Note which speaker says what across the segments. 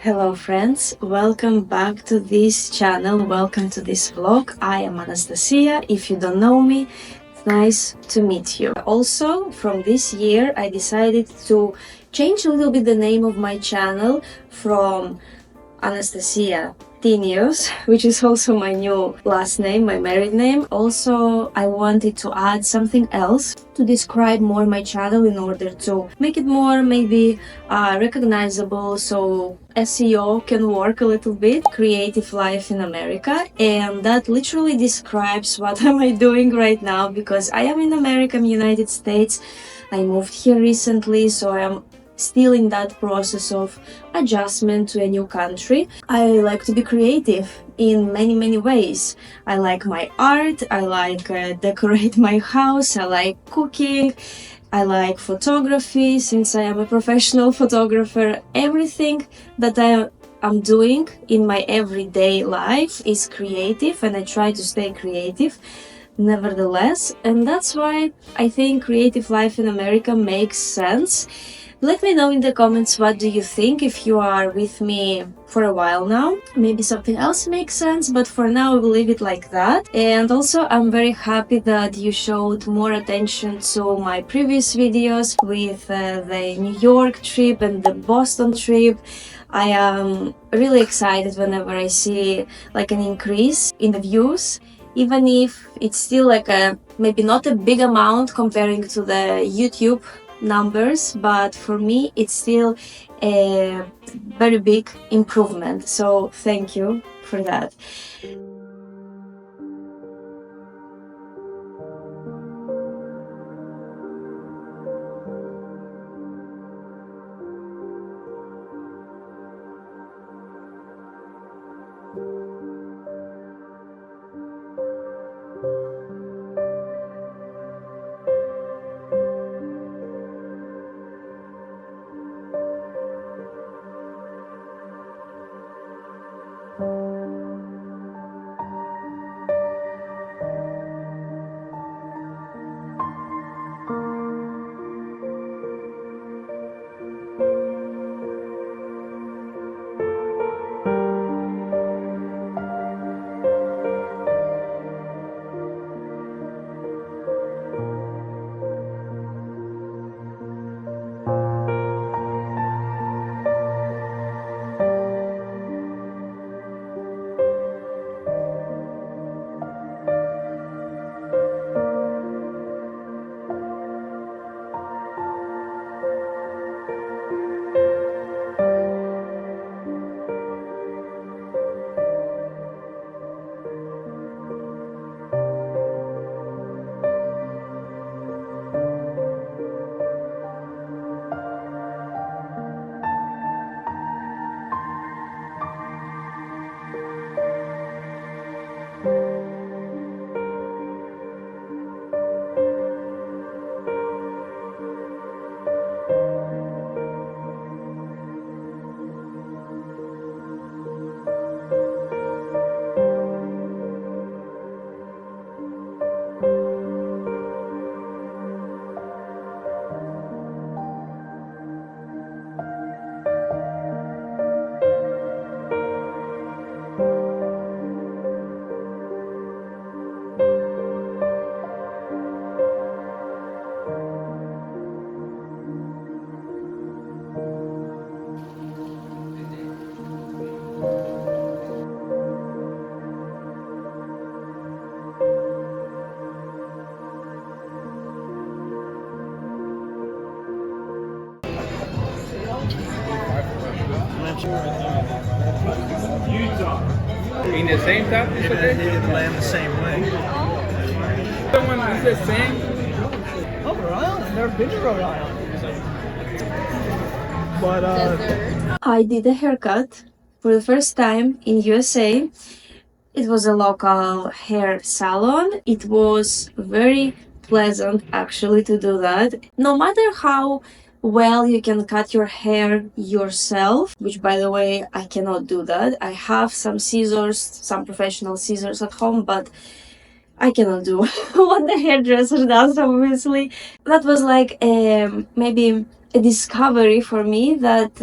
Speaker 1: Hello friends, welcome back to this channel, welcome to this vlog. I am Anastasia. If you don't know me, it's nice to meet you. Also, from this year I decided to change a little bit the name of my channel from Anastasia Tinios, which is also my new last name, my married name. Also, I wanted to add something else to describe more my channel in order to make it more maybe recognizable, so SEO can work a little bit. Creative life in America, and that literally describes what am I doing right now, because I am in America, United States. I moved here recently, so I am still in that process of adjustment to a new country. I like to be creative in many ways. I like my art, I like decorate my house, I like cooking, I like photography since I am a professional photographer. Everything that I'm doing in my everyday life is creative, and I try to stay creative nevertheless, and that's why I think creative life in America makes sense. Let me know in the comments what do you think, if you are with me for a while now. Maybe something else makes sense, but for now I will leave it like that. And also I'm very happy that you showed more attention to my previous videos with the New York trip and the Boston trip. I am really excited whenever I see like an increase in the views, even if it's still like maybe not a big amount comparing to the YouTube numbers, but for me it's still a very big improvement, so thank you for that.
Speaker 2: In the same time?
Speaker 3: You're gonna hit the land the same way.
Speaker 2: Someone is the same?
Speaker 3: Oh, Rhode Island. I've never been to Rhode Island. But
Speaker 1: I did a haircut for the first time in USA. It was a local hair salon. It was very pleasant actually to do that. No matter how well you can cut your hair yourself, which by the way I cannot do that. I have some scissors, some professional scissors at home, but I cannot do what the hairdresser does, obviously. That was like maybe a discovery for me that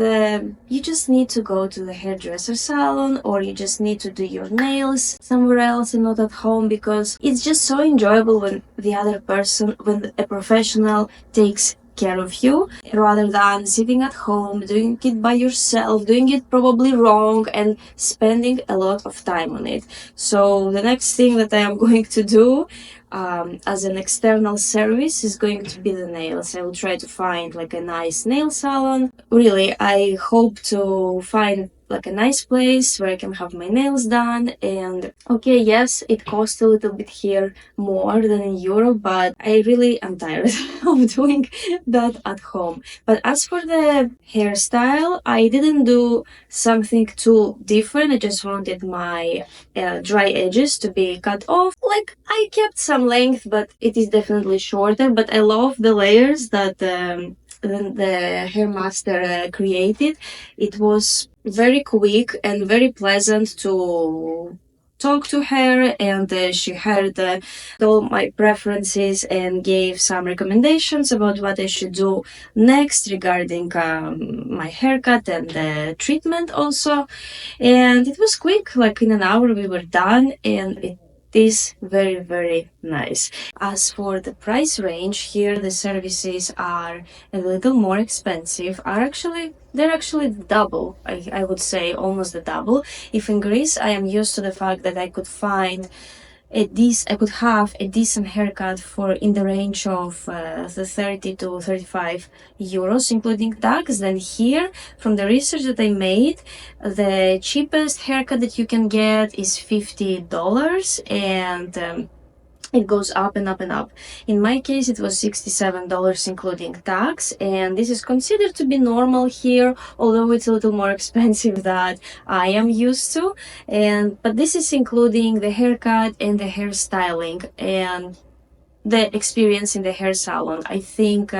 Speaker 1: you just need to go to the hairdresser salon, or you just need to do your nails somewhere else and not at home, because it's just so enjoyable when when a professional takes care of you, rather than sitting at home doing it by yourself, doing it probably wrong and spending a lot of time on it. So the next thing that I am going to do as an external service is going to be the nails. I will try to find like a nice nail salon. Really, I hope to find like a nice place where I can have my nails done. And okay, yes, it costs a little bit here more than in Europe, but I really am tired of doing that at home. But as for the hairstyle, I didn't do something too different. I just wanted my dry edges to be cut off. Like, I kept some length, but it is definitely shorter. But I love the layers that the hair master created. It was very quick and very pleasant to talk to her, and she heard all my preferences and gave some recommendations about what I should do next regarding my haircut and the treatment also. And it was quick, like in an hour we were done, and it is very, very nice. As for the price range, here the services are a little more expensive. They're actually double, I would say, almost the double. If in Greece I am used to the fact that I could have a decent haircut for in the range of the 30 to 35 euros, including tax. Then here, from the research that I made, the cheapest haircut that you can get is $50, and it goes up and up and up. In my case, it was $67 including tax, and this is considered to be normal here, although it's a little more expensive than I am used to. But this is including the haircut and the hairstyling and the experience in the hair salon. I think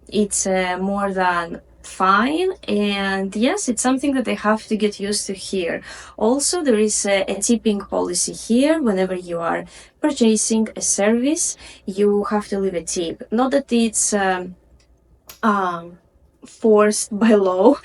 Speaker 1: it's more than fine, and yes, it's something that I have to get used to here. Also, there is a tipping policy here. Whenever you are purchasing a service, you have to leave a tip. Not that it's forced by law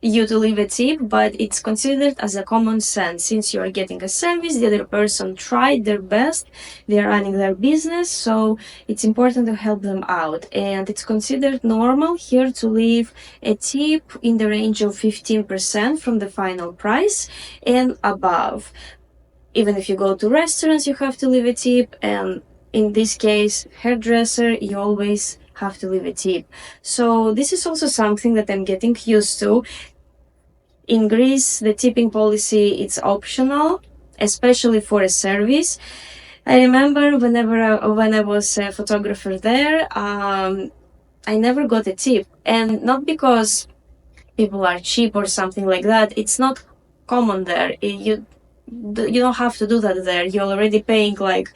Speaker 1: you to leave a tip, but it's considered as a common sense. Since you are getting a service, the other person tried their best, they are running their business, so it's important to help them out. And it's considered normal here to leave a tip in the range of 15% from the final price and above. Even if you go to restaurants, you have to leave a tip, and in this case, hairdresser, you always have to leave a tip. So this is also something that I'm getting used to. In Greece, the tipping policy, it's optional, especially for a service. I remember when I was a photographer there, I never got a tip, and not because people are cheap or something like that. It's not common there. You don't have to do that there. You're already paying like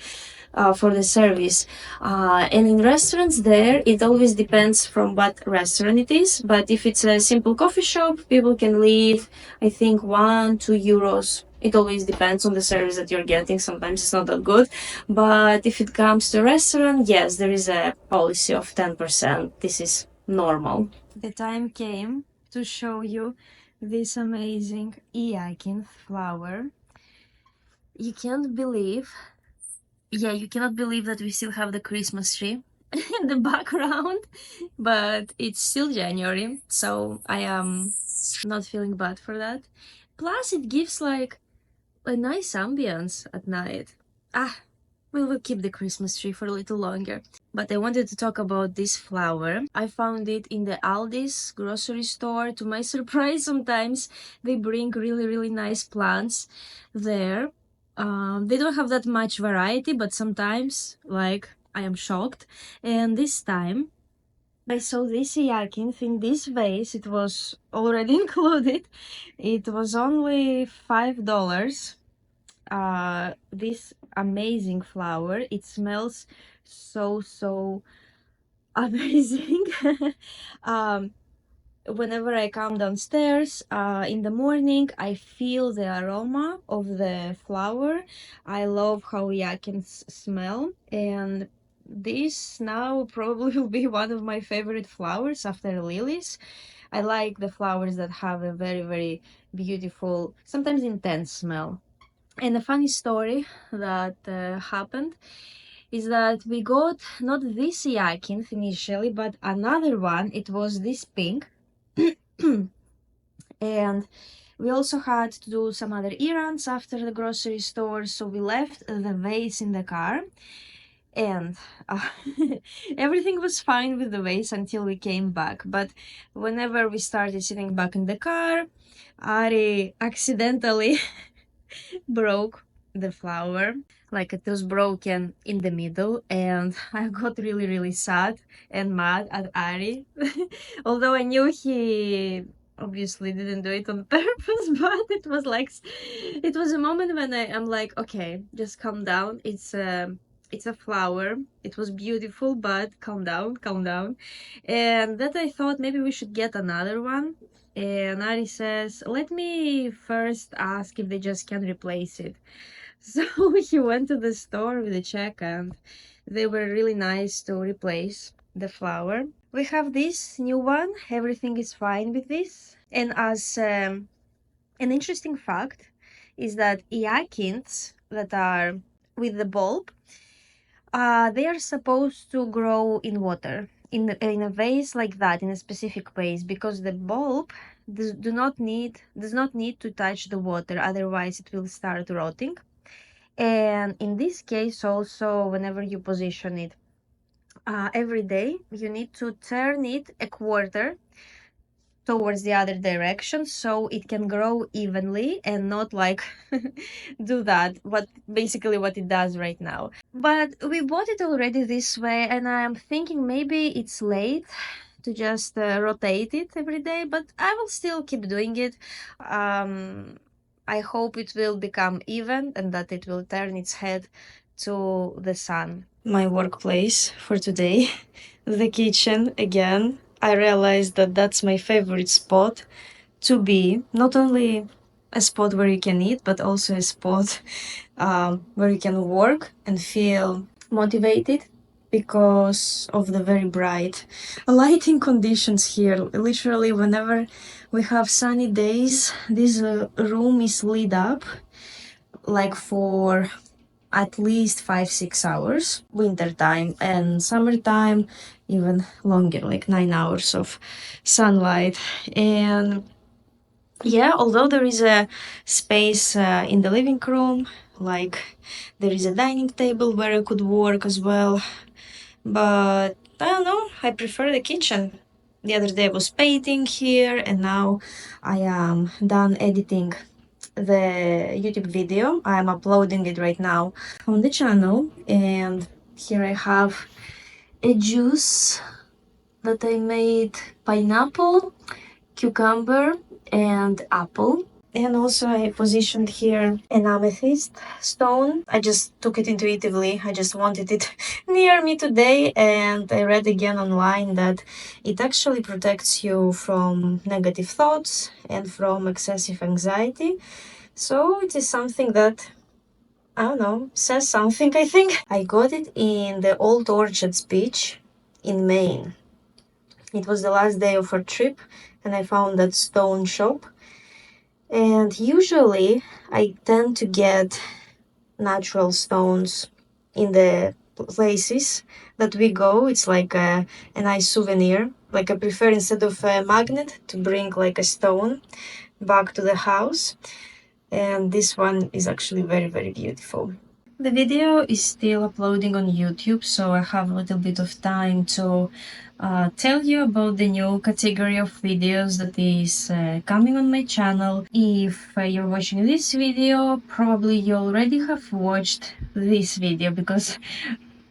Speaker 1: for the service. And in restaurants there, it always depends from what restaurant it is. But if it's a simple coffee shop, people can leave, I think, €1, €2. It always depends on the service that you're getting. Sometimes it's not that good. But if it comes to restaurant, yes, there is a policy of 10%. This is normal. The time came to show you this amazing Hyacinth flower. You cannot believe that we still have the Christmas tree in the background, but it's still January, so I am not feeling bad for that. Plus, it gives like a nice ambience at night. We will keep the Christmas tree for a little longer. But I wanted to talk about this flower. I found it in the Aldi's grocery store. To my surprise, sometimes they bring really, really nice plants there. They don't have that much variety, but sometimes, like, I am shocked. And this time, I saw this hyacinth in this vase. It was already included. It was only $5. This amazing flower. It smells so amazing. Whenever I come downstairs in the morning, I feel the aroma of the flower. I love how hyacinths smell, and this now probably will be one of my favorite flowers after lilies. I like the flowers that have a very, very beautiful, sometimes intense smell. And a funny story that happened is that we got not this Hyacinth initially, but another one. It was this pink. And we also had to do some other errands after the grocery store, so we left the vase in the car. And everything was fine with the vase until we came back. But whenever we started sitting back in the car, Ari accidentally broke the flower. Like it was broken in the middle, and I got really, really sad and mad at Ari. Although I knew he obviously didn't do it on purpose, but it was like, it was a moment when I'm like, okay, just calm down. It's a flower. It was beautiful, but calm down, calm down. And that I thought maybe we should get another one. And Ari says, let me first ask if they just can replace it. So he went to the store with a check, and they were really nice to replace the flower. We have this new one. Everything is fine with this. And as an interesting fact is that hyacinths that are with the bulb, they are supposed to grow in water, in a vase like that, in a specific vase, because the bulb does not need to touch the water, otherwise it will start rotting. And in this case also, whenever you position it every day, you need to turn it a quarter towards the other direction so it can grow evenly and not like do that, what basically what it does right now. But we bought it already this way, and I'm thinking maybe it's late to just rotate it every day, but I will still keep doing it. I hope it will become even and that it will turn its head to the sun. My workplace for today, the kitchen again. I realized that that's my favorite spot to be. Not only a spot where you can eat, but also a spot where you can work and feel motivated because of the very bright lighting conditions here. Literally, whenever we have sunny days, this room is lit up like for at least 5-6 hours, winter time, and summertime even longer, like 9 hours of sunlight. And yeah, although there is a space in the living room, like there is a dining table where I could work as well, but I don't know, I prefer the kitchen. The other day I was painting here, and now I am done editing the YouTube video. I'm uploading it right now on the channel, and here I have a juice that I made: pineapple, cucumber, and apple. And also I positioned here an amethyst stone. I just took it intuitively. I just wanted it near me today, and I read again online that it actually protects you from negative thoughts and from excessive anxiety. So it is something that, I don't know, says something, I think. I got it in the Old Orchards Beach in Maine. It was the last day of our trip, and I found that stone shop. And usually I tend to get natural stones in the places that we go. It's like a nice souvenir. Like I prefer, instead of a magnet, to bring like a stone back to the house. And this one is actually very, very beautiful. The video is still uploading on YouTube, so I have a little bit of time to tell you about the new category of videos that is coming on my channel. If you're watching this video, probably you already have watched this video, because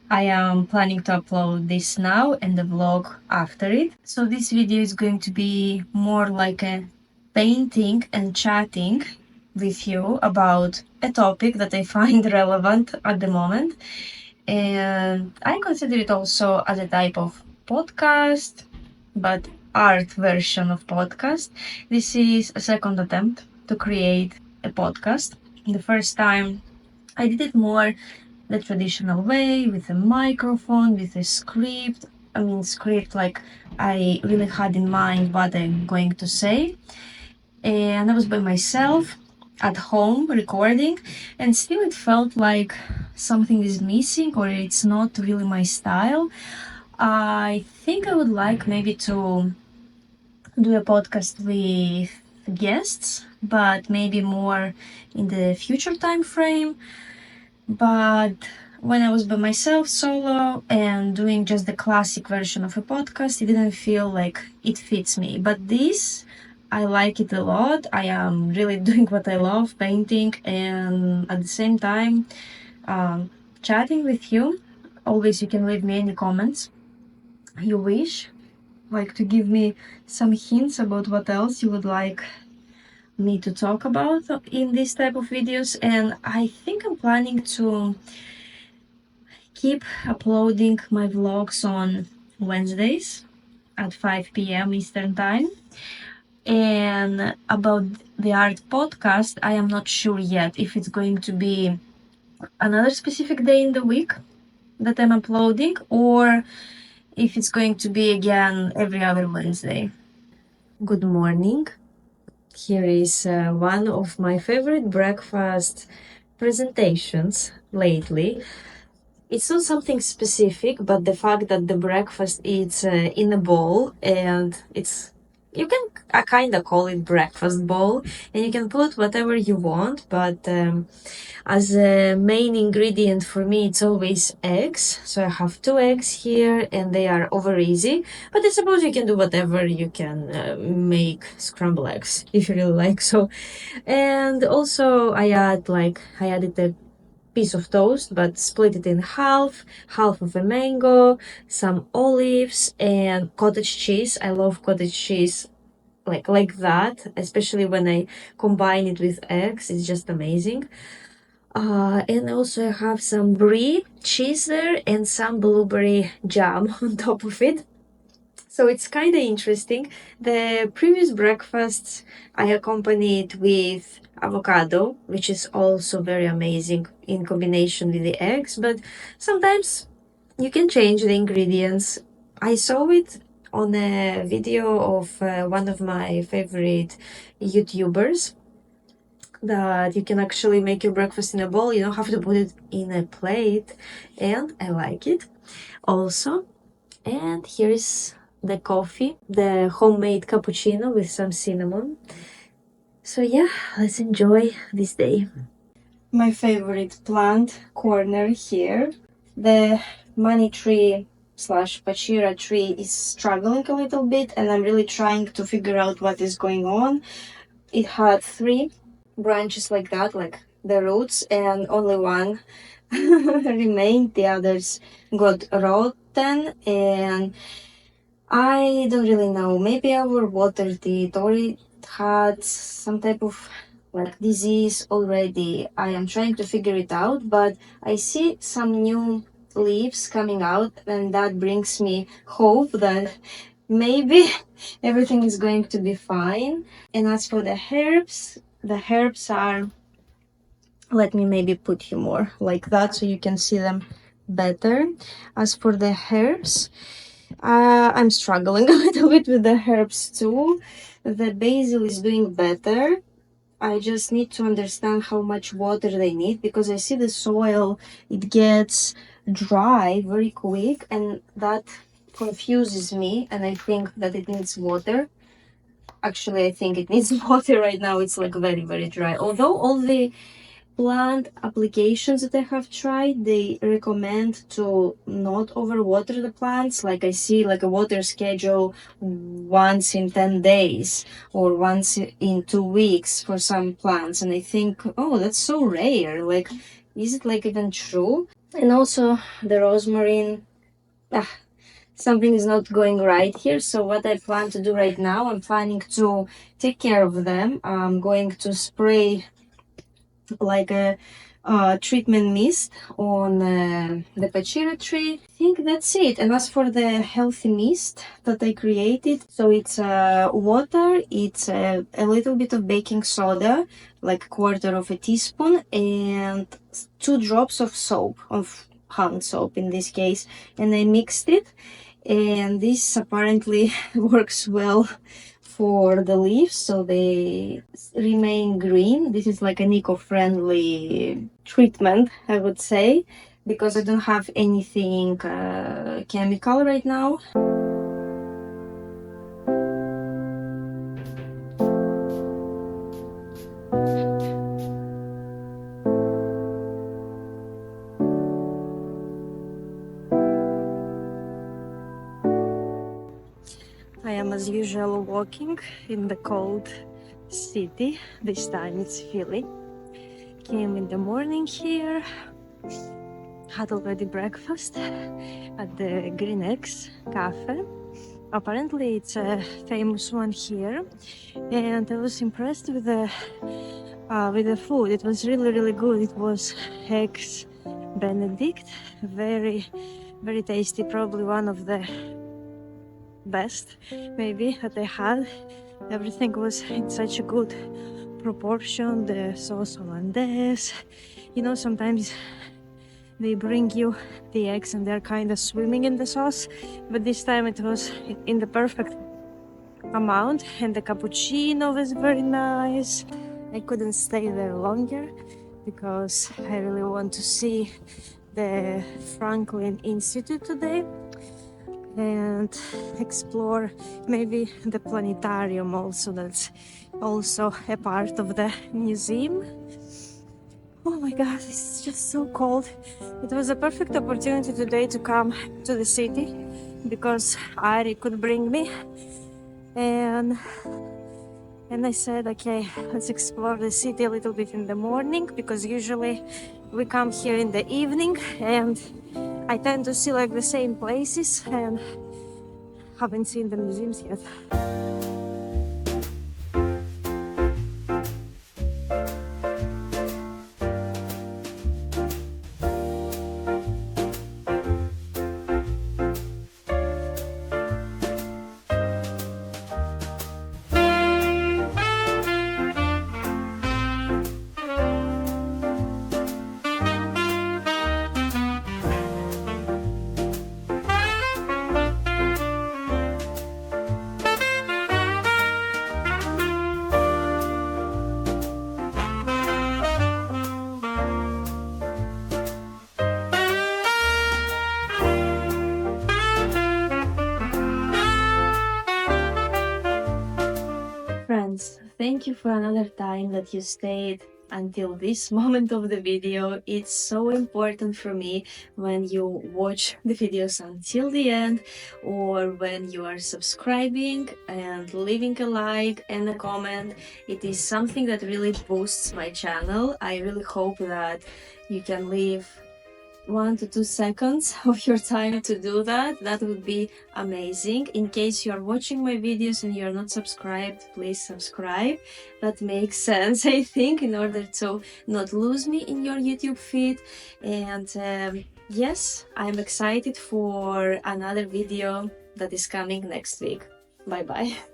Speaker 1: I am planning to upload this now and the vlog after it. So this video is going to be more like a painting and chatting with you about a topic that I find relevant at the moment. And I consider it also as a type of podcast, but art version of podcast. This is a second attempt to create a podcast. The first time I did it more the traditional way, with a microphone, with a script. I mean, script like I really had in mind what I'm going to say. And I was by myself at home recording, and still it felt like something is missing or it's not really my style. I think I would like maybe to do a podcast with guests, but maybe more in the future time frame. But when I was by myself solo and doing just the classic version of a podcast, it didn't feel like it fits me. But this, I like it a lot. I am really doing what I love, painting, and at the same time, chatting with you. Always, you can leave me any comments you wish, like to give me some hints about what else you would like me to talk about in this type of videos. And I think I'm planning to keep uploading my vlogs on Wednesdays at 5 p.m. Eastern Time. And about the art podcast, I am not sure yet if it's going to be another specific day in the week that I'm uploading, or if it's going to be again every other Wednesday. Good morning. Here is one of my favorite breakfast presentations lately. It's not something specific, but the fact that the breakfast is in a bowl, and you can kind of call it breakfast bowl, and you can put whatever you want, but as a main ingredient for me, it's always eggs. So I have 2 eggs here, and they are over easy, but I suppose you can do whatever. You can make scrambled eggs if you really like. So, and also I added a piece of toast, but split it in half of a mango, some olives, and cottage cheese. I love cottage cheese like that, especially when I combine it with eggs. It's just amazing. And also I have some brie cheese there and some blueberry jam on top of it. So it's kind of interesting. The previous breakfasts I accompanied with avocado, which is also very amazing in combination with the eggs, but sometimes you can change the ingredients. I saw it on a video of one of my favorite YouTubers, that you can actually make your breakfast in a bowl. You don't have to put it in a plate, and I like it also. And here is the coffee, the homemade cappuccino with some cinnamon. So yeah, let's enjoy this day. My favorite plant corner here. The money tree slash pachira tree is struggling a little bit, and I'm really trying to figure out what is going on. It had 3 branches like that, like the roots, and only one remained. The others got rotten, and I don't really know. Maybe I overwatered it, or it had some type of like disease already. I am trying to figure it out, but I see some new leaves coming out, and that brings me hope that maybe everything is going to be fine. And as for the herbs are, let me maybe put you more like that so you can see them better. As for the herbs, I'm struggling a little bit with the herbs too. The basil is doing better. I just need to understand how much water they need, because I see the soil, it gets dry very quick, and that confuses me, and I think that it needs water. Actually, I think it needs water right now. It's like very, very dry. Although all the plant applications that I have tried, they recommend to not overwater the plants. Like I see like a water schedule once in 10 days or once in 2 weeks for some plants, and I think, oh, that's so rare. Like, is it like even true? And also the rosemary, something is not going right here. So what I plan to do right now, I'm planning to take care of them. I'm going to spray like a treatment mist on the pachira tree. I think that's it. And as for the healthy mist that I created, so it's water, it's a little bit of baking soda, like 1/4 of a teaspoon, and 2 drops of soap, of hand soap in this case, and I mixed it, and this apparently works well for the leaves, so they remain green. This is like an eco-friendly treatment, I would say, because I don't have anything chemical right now. I am as usual walking in the cold city. This time it's Philly. Came in the morning here, had already breakfast at the Green Eggs Cafe. Apparently it's a famous one here, and I was impressed with the food. It was really good. It was eggs Benedict, very tasty, probably one of the best maybe that I had. Everything was in such a good proportion. The sauce hollandaise, you know, sometimes they bring you the eggs and they're kind of swimming in the sauce, but this time it was in the perfect amount. And the cappuccino was very nice. I couldn't stay there longer because I really want to see the Franklin Institute today and explore maybe the planetarium also. That's also a part of the museum. Oh my god, it's just so cold. It was a perfect opportunity today to come to the city because Ari could bring me, and I said, okay, let's explore the city a little bit in the morning, because usually we come here in the evening and I tend to see like the same places and haven't seen the museums yet. Friends, thank you for another time that you stayed until this moment of the video. It's so important for me when you watch the videos until the end, or when you are subscribing and leaving a like and a comment. It is something that really boosts my channel. I really hope that you can leave 1 to 2 seconds of your time to do that. That would be amazing. In case you are watching my videos and you are not subscribed, please subscribe. That makes sense, I think, in order to not lose me in your YouTube feed. And yes, I'm excited for another video that is coming next week. Bye bye.